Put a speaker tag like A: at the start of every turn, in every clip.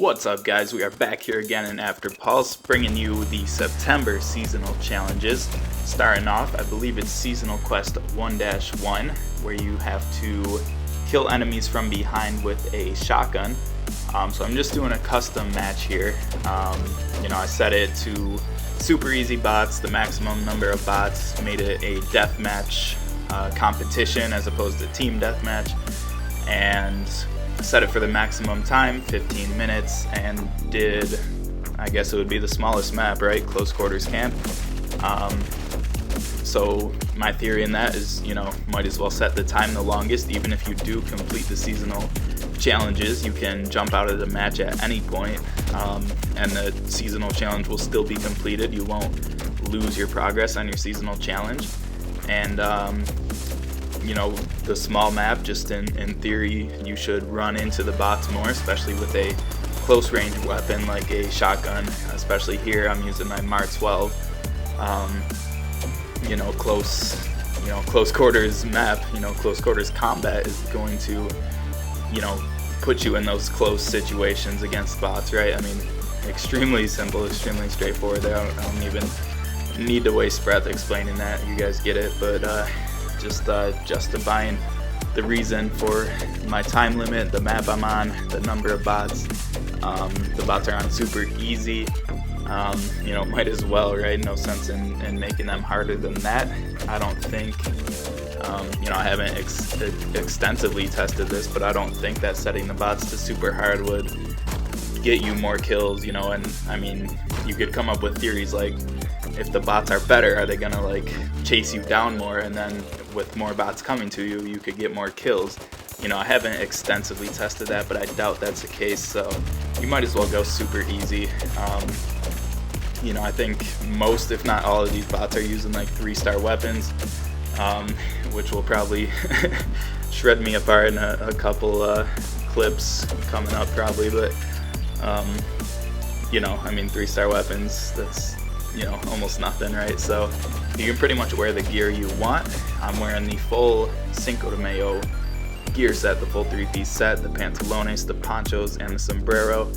A: What's up, guys? We are back here again in After Pulse, bringing you the September seasonal challenges. Starting off, I believe it's Seasonal Quest 1-1, where you have to kill enemies from behind with a shotgun. So I'm just doing a custom match here. I set it to super easy bots, the maximum number of bots, made it a deathmatch competition as opposed to team deathmatch, and set it for the maximum time, 15 minutes, and did, I guess it would be the smallest map, right? Close quarters camp. So my theory in that is, might as well set the time the longest. Even if you do complete the seasonal challenges, you can jump out of the match at any point, and the seasonal challenge will still be completed. You won't lose your progress on your seasonal challenge. And the small map, just in theory, you should run into the bots more, especially with a close range weapon like a shotgun. Especially here, I'm using my Mar 12. Close quarters map, close quarters combat is going to, put you in those close situations against bots, right? I mean, extremely simple, extremely straightforward. I don't even need to waste breath explaining that. You guys get it, but just justifying the reason for my time limit, the map I'm on, the number of bots. The bots are on super easy. Might as well, right? No sense in making them harder than that. I don't think, I haven't extensively tested this, but I don't think that setting the bots to super hard would get you more kills, and I mean, you could come up with theories like, if the bots are better, are they gonna chase you down more, and then with more bots coming to you, you could get more kills. I haven't extensively tested that, but I doubt that's the case, so you might as well go super easy. I think most, if not all, of these bots are using 3-star weapons, which will probably shred me apart in a couple clips coming up probably, but 3-star weapons, that's almost nothing, right? So you can pretty much wear the gear you want. I'm wearing the full Cinco de Mayo gear set, the full 3-piece set, the pantalones, the ponchos, and the sombrero.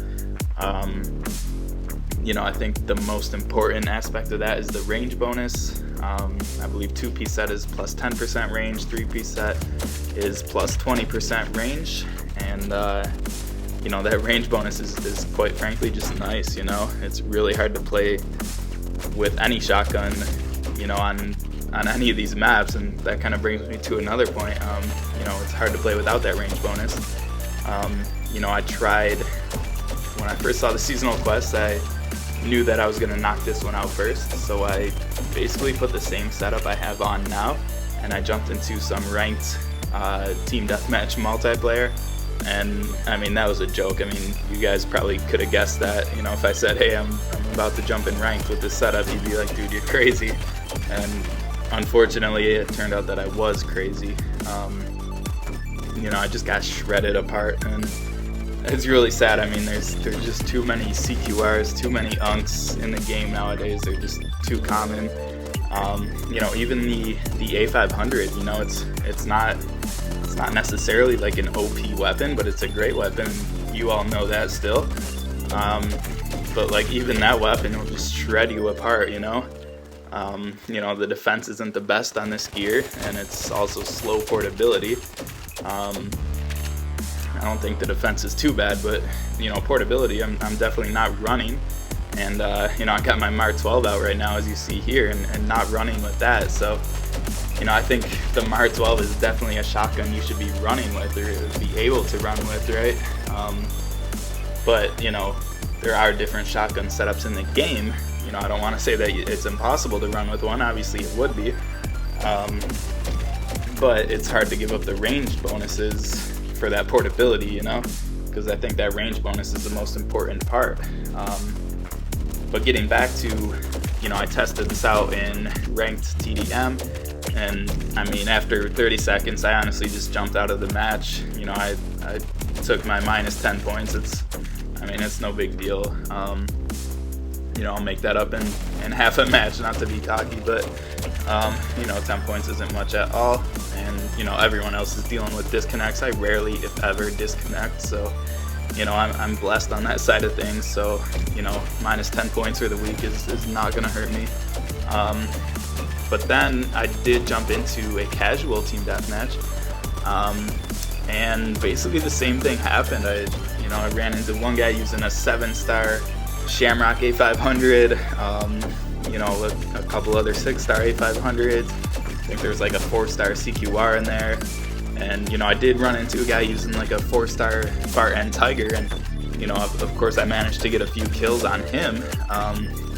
A: I think the most important aspect of that is the range bonus. I believe 2-piece set is plus 10% range, 3-piece set is plus 20% range, and that range bonus is quite frankly just nice. It's really hard to play with any shotgun, on any of these maps, and that kind of brings me to another point. It's hard to play without that range bonus. I tried, when I first saw the seasonal quest, I knew that I was going to knock this one out first, so I basically put the same setup I have on now, and I jumped into some ranked team deathmatch multiplayer, and I mean, that was a joke. I mean, you guys probably could have guessed that, if I said, hey, I'm about to jump in ranked with this setup, you'd be like, dude, you're crazy. And unfortunately, it turned out that I was crazy. I just got shredded apart, and it's really sad. I mean, there's just too many CQRs, too many unks in the game nowadays. They're just too common. Even the A500, it's not necessarily like an OP weapon, but it's a great weapon. You all know that still. But even that weapon will just shred you apart. The defense isn't the best on this gear, and it's also slow portability. I don't think the defense is too bad, but portability, I'm definitely not running. And I got my Mar 12 out right now, as you see here, and not running with that. So I think the Mar 12 is definitely a shotgun you should be running with, or be able to run with, right? But there are different shotgun setups in the game. I don't want to say that it's impossible to run with one. Obviously it would be, but it's hard to give up the range bonuses for that portability, because I think that range bonus is the most important part. But getting back to, I tested this out in ranked TDM, and I mean, after 30 seconds, I honestly just jumped out of the match. I took my minus 10 points. It's no big deal. I'll make that up in half a match, not to be cocky, but 10 points isn't much at all. And everyone else is dealing with disconnects. I rarely, if ever, disconnect, so you know, I'm blessed on that side of things. So, you know, minus 10 points for the week is not going to hurt me. But then I did jump into a casual team deathmatch. And basically the same thing happened. I ran into one guy using a 7-star Shamrock A500, a couple other 6-star A500s. I think there's like a 4-star CQR in there. And, you know, I did run into a guy using like a 4-star Far End Tiger, and, you know, of course I managed to get a few kills on him,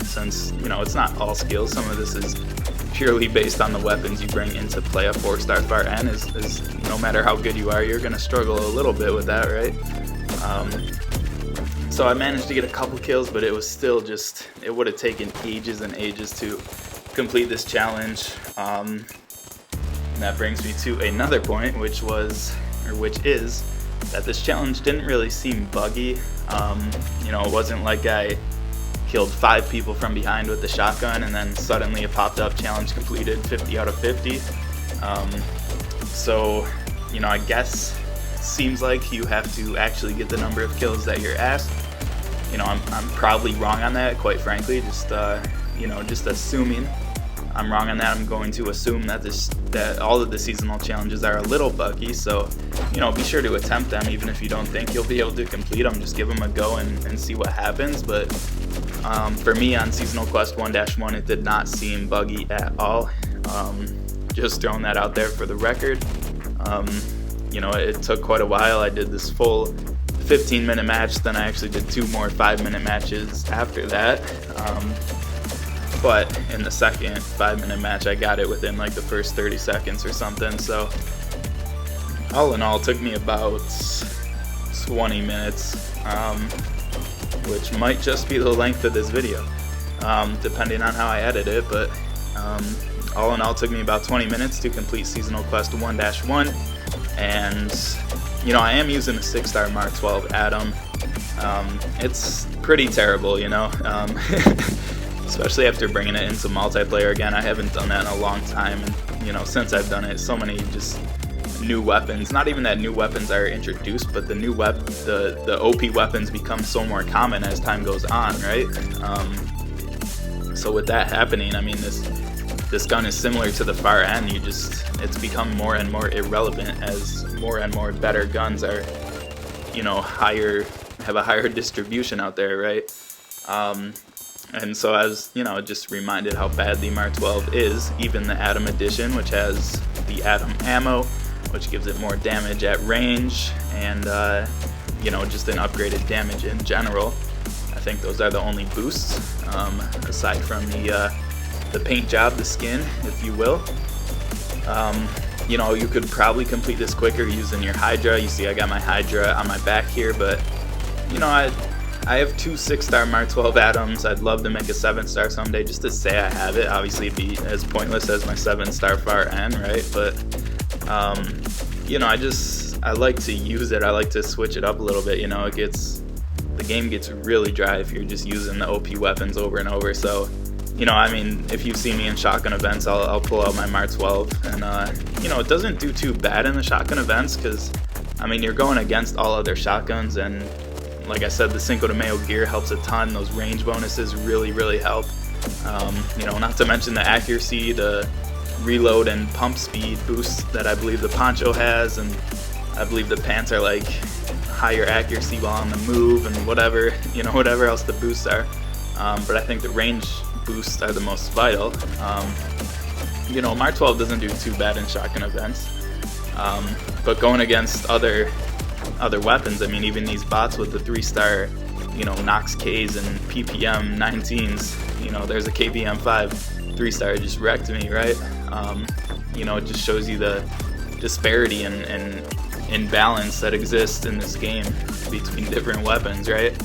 A: since, you know, it's not all skills. Some of this is purely based on the weapons you bring into play. A 4-star Far End is no matter how good you are, you're going to struggle a little bit with that, right? So I managed to get a couple kills, but it was still just, it would have taken ages and ages to complete this challenge. And that brings me to another point, which is that this challenge didn't really seem buggy. It wasn't like I killed 5 people from behind with the shotgun and then suddenly it popped up, challenge completed, 50 out of 50. I guess seems like you have to actually get the number of kills that you're asked. You know, I'm probably wrong on that, quite frankly. Just assuming I'm wrong on that, I'm going to assume that all of the seasonal challenges are a little buggy. So, you know, be sure to attempt them, even if you don't think you'll be able to complete them. Just give them a go and see what happens. But for me on Seasonal Quest 1-1, it did not seem buggy at all. Just throwing that out there for the record. It took quite a while. I did this full 15-minute match, then I actually did 2 more 5-minute matches after that. But in the second 5-minute match, I got it within like the first 30 seconds or something. So all in all, it took me about 20 minutes, which might just be the length of this video, depending on how I edit it. But all in all, it took me about 20 minutes to complete Seasonal Quest 1-1. And, you know, I am using a 6-star Mark 12 Atom. It's pretty terrible, you know, especially after bringing it into multiplayer again. I haven't done that in a long time, and, you know, since I've done it, so many just new weapons. Not even that new weapons are introduced, but the OP weapons become so more common as time goes on, right? So with that happening, I mean, this gun is similar to the Far End. It's become more and more irrelevant as more and more better guns are, you know, have a higher distribution out there, right? And so I was, you know, just reminded how bad the Mark 12 is. Even the Atom Edition, which has the Atom ammo, which gives it more damage at range, and just an upgraded damage in general. I think those are the only boosts, aside from the paint job, the skin, if you will. You could probably complete this quicker using your Hydra. You see I got my Hydra on my back here, but, you know, I have 2 6-star Mark 12 Atoms. I'd love to make a 7-star someday just to say I have it. Obviously it'd be as pointless as my 7-star Far End, right? But, I like to use it. I like to switch it up a little bit. You know, the game gets really dry if you're just using the OP weapons over and over. So, you know, I mean, if you see me in shotgun events, I'll pull out my Mark 12, and it doesn't do too bad in the shotgun events because, I mean, you're going against all other shotguns, and like I said, the Cinco de Mayo gear helps a ton. Those range bonuses really, really help. Not to mention the accuracy, the reload and pump speed boosts that I believe the poncho has, and I believe the pants are like higher accuracy while on the move and whatever else the boosts are. But I think the range boosts are the most vital. Mark 12 doesn't do too bad in shotgun events, but going against other weapons, I mean, even these bots with the 3-star, Nox Ks and PPM 19s, there's a KBM 5 3-star just wrecked me, right? It just shows you the disparity and imbalance that exists in this game between different weapons, right?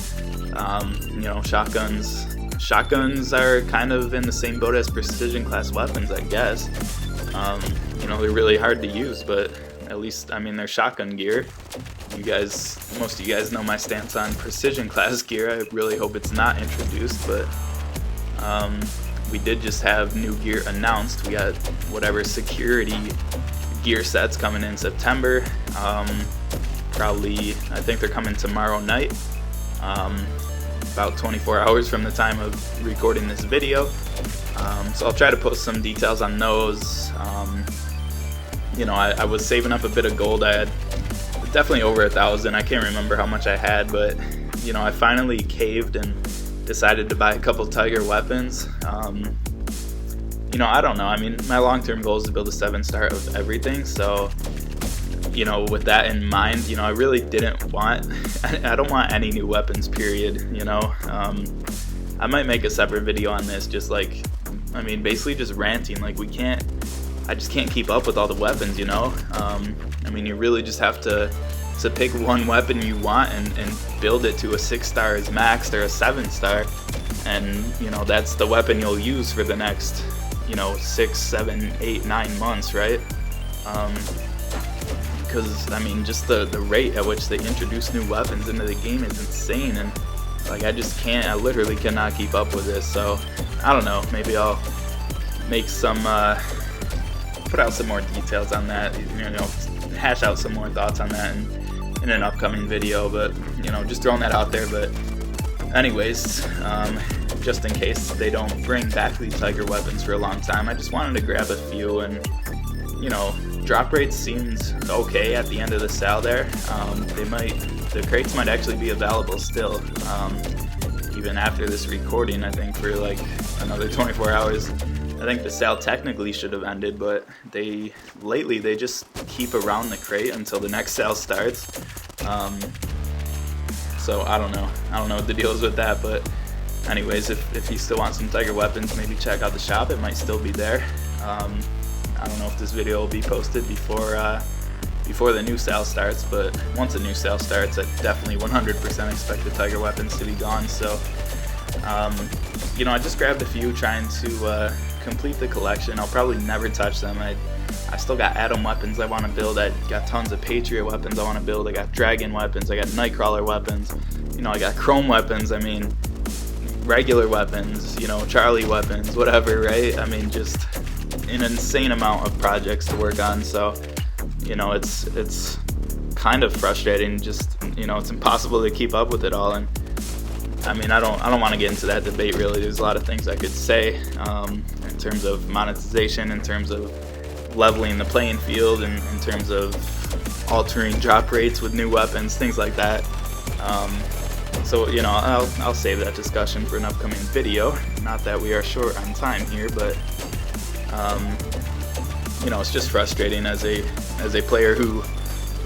A: Shotguns are kind of in the same boat as precision class weapons, I guess. They're really hard to use, but at least, I mean, they're shotgun gear. Most of you guys know my stance on precision class gear. I really hope it's not introduced, but we did just have new gear announced. We got whatever security gear sets coming in September. probably, I think they're coming tomorrow night, about 24 hours from the time of recording this video. So I'll try to post some details on those. You know, I was saving up a bit of gold. I had definitely over 1,000. I can't remember how much I had, but you know, I finally caved and decided to buy a couple Tiger weapons. You know, I don't know. I mean, my long-term goal is to build a 7-star of everything. So, you know, with that in mind, you know, I really didn't want, I don't want any new weapons, period, you know. I might make a separate video on this, just like, I mean, basically just ranting, like I just can't keep up with all the weapons, you know. I mean, you really just have to pick one weapon you want and build it to a 6-star as maxed or a 7-star, and you know, that's the weapon you'll use for the next, you know, 6, 7, 8, 9 months, right? Because I mean, just the rate at which they introduce new weapons into the game is insane, and like I just can't, I literally cannot keep up with this. So I don't know, maybe I'll make some put out some more details on that, you know, hash out some more thoughts on that in an upcoming video, but you know, just throwing that out there. But anyways, just in case they don't bring back these Tiger weapons for a long time, I just wanted to grab a few. And you know, drop rate seems okay at the end of the sale there. The crates might actually be available still, even after this recording. I think for like another 24 hours. I think the sale technically should have ended, but lately they just keep around the crate until the next sale starts. So I don't know what the deal is with that, but anyways, if you still want some Tiger weapons, maybe check out the shop. It might still be there. I don't know if this video will be posted before the new sale starts, but once the new sale starts, I definitely 100% expect the Tiger weapons to be gone. So you know, I just grabbed a few, trying to complete the collection. I'll probably never touch them. I still got Atom weapons I want to build. I got tons of Patriot weapons I want to build. I got Dragon weapons. I got Nightcrawler weapons. You know, I got Chrome weapons. I mean, regular weapons. You know, Charlie weapons, whatever, right? I mean, just an insane amount of projects to work on. So, you know, it's kind of frustrating. Just, you know, it's impossible to keep up with it all. And I mean, I don't want to get into that debate, really. There's a lot of things I could say in terms of monetization, in terms of leveling the playing field, and in terms of altering drop rates with new weapons, things like that. So, you know, I'll save that discussion for an upcoming video. Not that we are short on time here, but you know, it's just frustrating as a player who,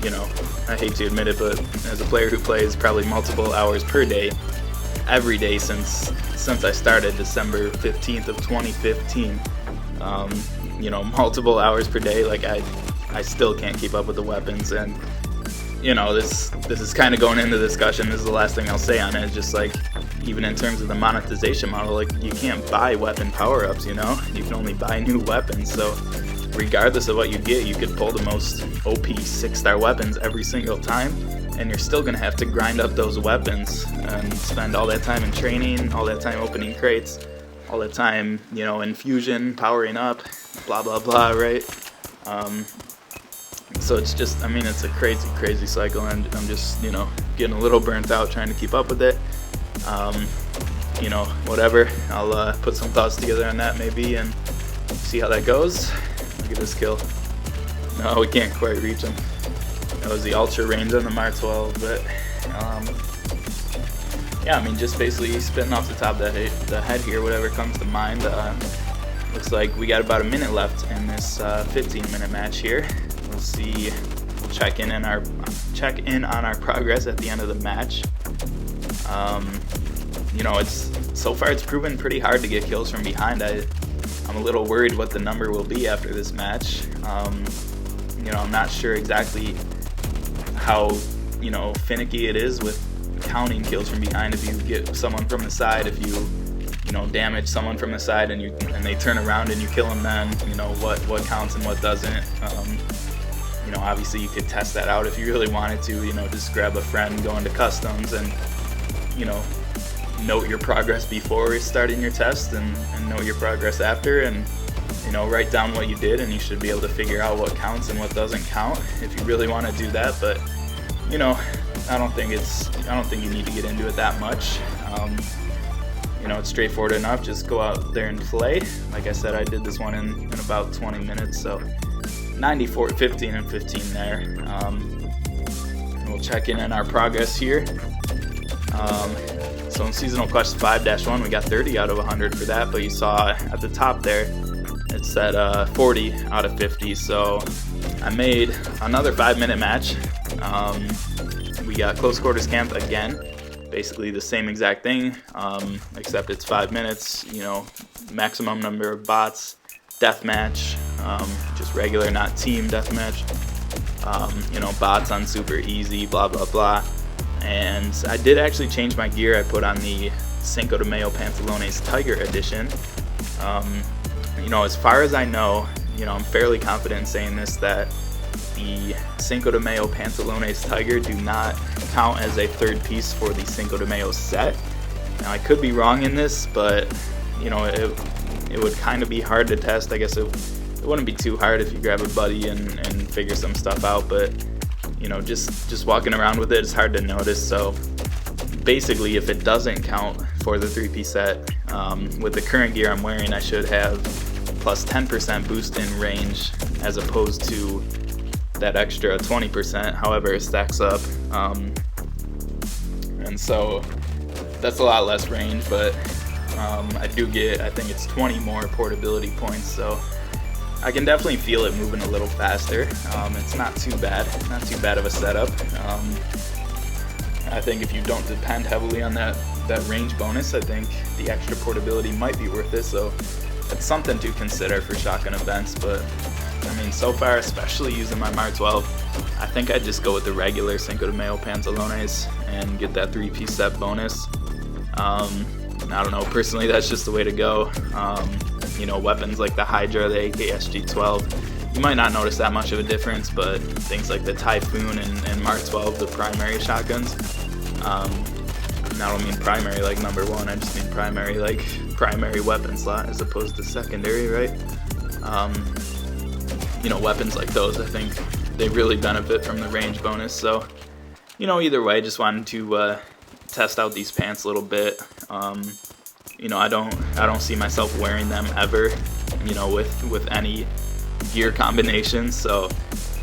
A: you know, I hate to admit it, but as a player who plays probably multiple hours per day, every day since I started December 15th of 2015, you know, multiple hours per day, like I still can't keep up with the weapons. And you know, this is kind of going into the discussion. This is the last thing I'll say on it. It's just like, even in terms of the monetization model, like you can't buy weapon power-ups, you know, you can only buy new weapons. So regardless of what you get, you could pull the most OP 6-star weapons every single time, and you're still gonna have to grind up those weapons and spend all that time in training, all that time opening crates, all that time, you know, in fusion, powering up, blah blah blah, right? So it's just, I mean, it's a crazy cycle, and I'm just, you know, getting a little burnt out trying to keep up with it. You know, whatever, I'll put some thoughts together on that maybe and see how that goes. Look at this kill. No, we can't quite reach him. That was the ultra range on the Mark 12, but yeah, I mean, just basically spitting off the top of the head here, whatever comes to mind. Looks like we got about a minute left in this 15-minute match here. We'll see. We'll check in on our progress at the end of the match. You know, so far it's proven pretty hard to get kills from behind. I'm a little worried what the number will be after this match. You know, I'm not sure exactly how, you know, finicky it is with counting kills from behind. If you get someone from the side, if you know, damage someone from the side and they turn around and you kill them, then you know what counts and what doesn't. You know, obviously you could test that out if you really wanted to. You know, just grab a friend, go into customs, and you know, note your progress before starting your test and note your progress after, and you know, write down what you did, and you should be able to figure out what counts and what doesn't count if you really want to do that. But you know, I don't think you need to get into it that much. You know, it's straightforward enough. Just go out there and play. Like I said, I did this one in about 20 minutes, so 94, 15, and 15 there. We'll check in on our progress here. So in Seasonal Quest 5-1, we got 30 out of 100 for that, but you saw at the top there, it said 40 out of 50, so I made another 5-minute match. We got Close Quarters Camp again, basically the same exact thing, except it's 5 minutes, you know, maximum number of bots, deathmatch, just regular, not team deathmatch, you know, bots on super easy, blah, blah, blah. And I did actually change my gear. I put on the Cinco de Mayo Pantalones Tiger Edition. You know, as far as I know, you know, I'm fairly confident in saying this, that the Cinco de Mayo Pantalones Tiger do not count as a third piece for the Cinco de Mayo set. Now, I could be wrong in this, but, you know, it would kind of be hard to test. I guess it wouldn't be too hard if you grab a buddy and figure some stuff out, but you know, just walking around with it, it's hard to notice. So basically, if it doesn't count for the 3-piece set, with the current gear I'm wearing, I should have plus 10% boost in range as opposed to that extra 20%. However, it stacks up, and so that's a lot less range, but I do get, I think it's 20 more portability points, so I can definitely feel it moving a little faster. It's not too bad of a setup. I think if you don't depend heavily on that range bonus, I think the extra portability might be worth it, so it's something to consider for shotgun events. But I mean, so far, especially using my Mar 12, I think I'd just go with the regular Cinco de Mayo Pantalones and get that 3-piece set bonus. I don't know, personally that's just the way to go. You know, weapons like the Hydra, the AK-SG-12, you might not notice that much of a difference, but things like the Typhoon and Mark 12, the primary shotguns, I don't mean primary like number one, I just mean primary like primary weapon slot as opposed to secondary, right? You know, weapons like those, I think they really benefit from the range bonus. So, you know, either way, just wanted to test out these pants a little bit. You know, I don't see myself wearing them ever, you know, with any gear combinations, so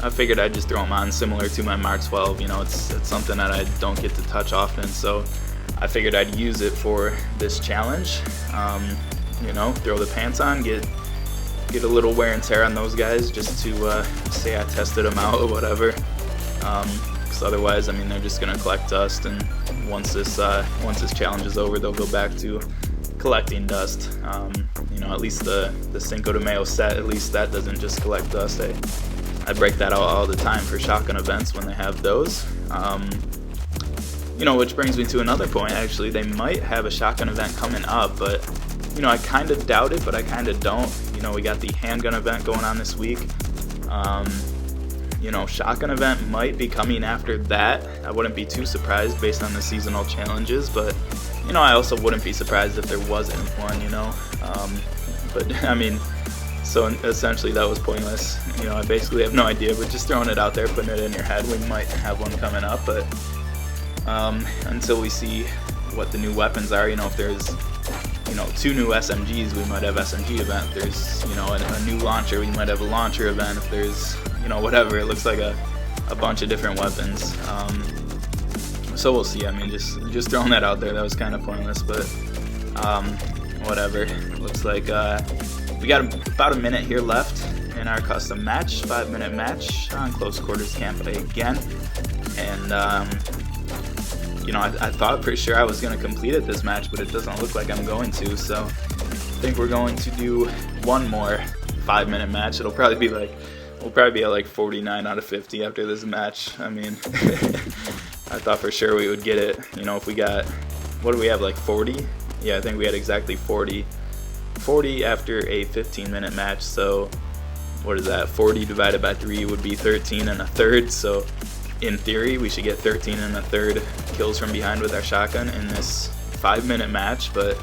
A: I figured I'd just throw them on similar to my Mar 12. You know, it's something that I don't get to touch often, so I figured I'd use it for this challenge. You know, throw the pants on, get a little wear and tear on those guys just to say I tested them out or whatever. Because otherwise, I mean, they're just gonna collect dust, and once this challenge is over, they'll go back to collecting dust. You know, at least the Cinco de Mayo set, at least that doesn't just collect dust. I break that out all the time for shotgun events when they have those. You know, which brings me to another point. Actually, they might have a shotgun event coming up, but you know, I kind of doubt it, but I kind of don't. You know, we got the handgun event going on this week. You know, shotgun event might be coming after that. I wouldn't be too surprised based on the seasonal challenges, but you know, I also wouldn't be surprised if there wasn't one, you know. But I mean, so essentially that was pointless. You know, I basically have no idea, but just throwing it out there, putting it in your head, we might have one coming up, but until we see what the new weapons are, you know, if there's, you know, 2 new SMGs, we might have SMG event. If there's, you know, a new launcher, we might have a launcher event. If there's, you know, whatever, it looks like a bunch of different weapons. So we'll see. I mean, just throwing that out there, that was kind of pointless, but whatever. Looks like we got about a minute here left in our custom match, 5-minute match on Close Quarters Camp again. And you know, I thought for sure I was going to complete it this match, but it doesn't look like I'm going to, so I think we're going to do one more 5-minute match. It'll probably be like, we'll probably be at like 49 out of 50 after this match. I mean, I thought for sure we would get it. You know, if we got, what do we have, like 40? Yeah, I think we had exactly 40 after a 15-minute match, so what is that? 40 divided by 3 would be 13 and a third, so in theory, we should get 13 and a third kills from behind with our shotgun in this 5-minute match, but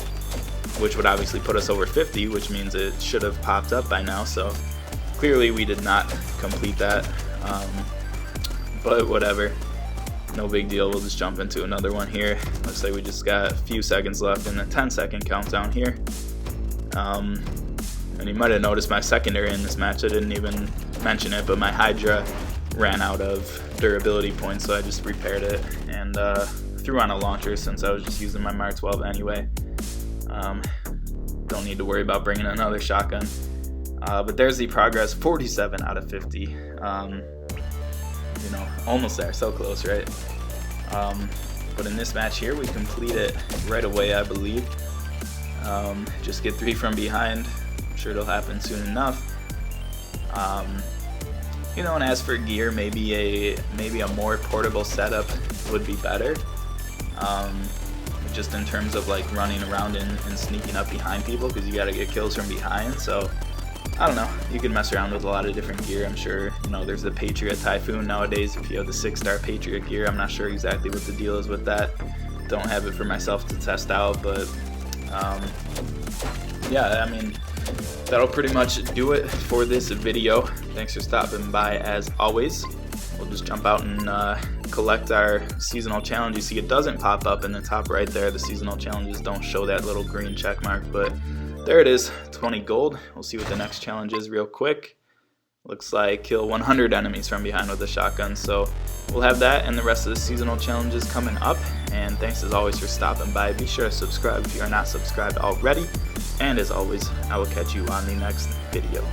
A: which would obviously put us over 50, which means it should have popped up by now. So clearly we did not complete that, but whatever. no big deal. We'll just jump into another one here. Looks like we just got a few seconds left in the 10-second countdown here. And you might have noticed my secondary in this match. I didn't even mention it, but my Hydra ran out of durability points, so I just repaired it and threw on a launcher since I was just using my Mark 12 anyway. Don't need to worry about bringing another shotgun. But there's the progress, 47 out of 50. You know, almost there, so close, right? But in this match here, we complete it right away, I believe. Just get 3 from behind. I'm sure it'll happen soon enough. You know, and as for gear, maybe a more portable setup would be better. Just in terms of like running around and sneaking up behind people, because you got to get kills from behind. So I don't know, you can mess around with a lot of different gear. I'm sure, you know, there's the Patriot Typhoon nowadays. If you have the 6-star Patriot gear, I'm not sure exactly what the deal is with that. Don't have it for myself to test out, but yeah, I mean, that'll pretty much do it for this video. Thanks for stopping by as always. We'll just jump out and collect our seasonal challenge. You see it doesn't pop up in the top right there. The seasonal challenges don't show that little green check mark, but there it is, 20 gold. We'll see what the next challenge is real quick. Looks like kill 100 enemies from behind with a shotgun. So we'll have that and the rest of the seasonal challenges coming up. And thanks as always for stopping by. Be sure to subscribe if you are not subscribed already. And as always, I will catch you on the next video.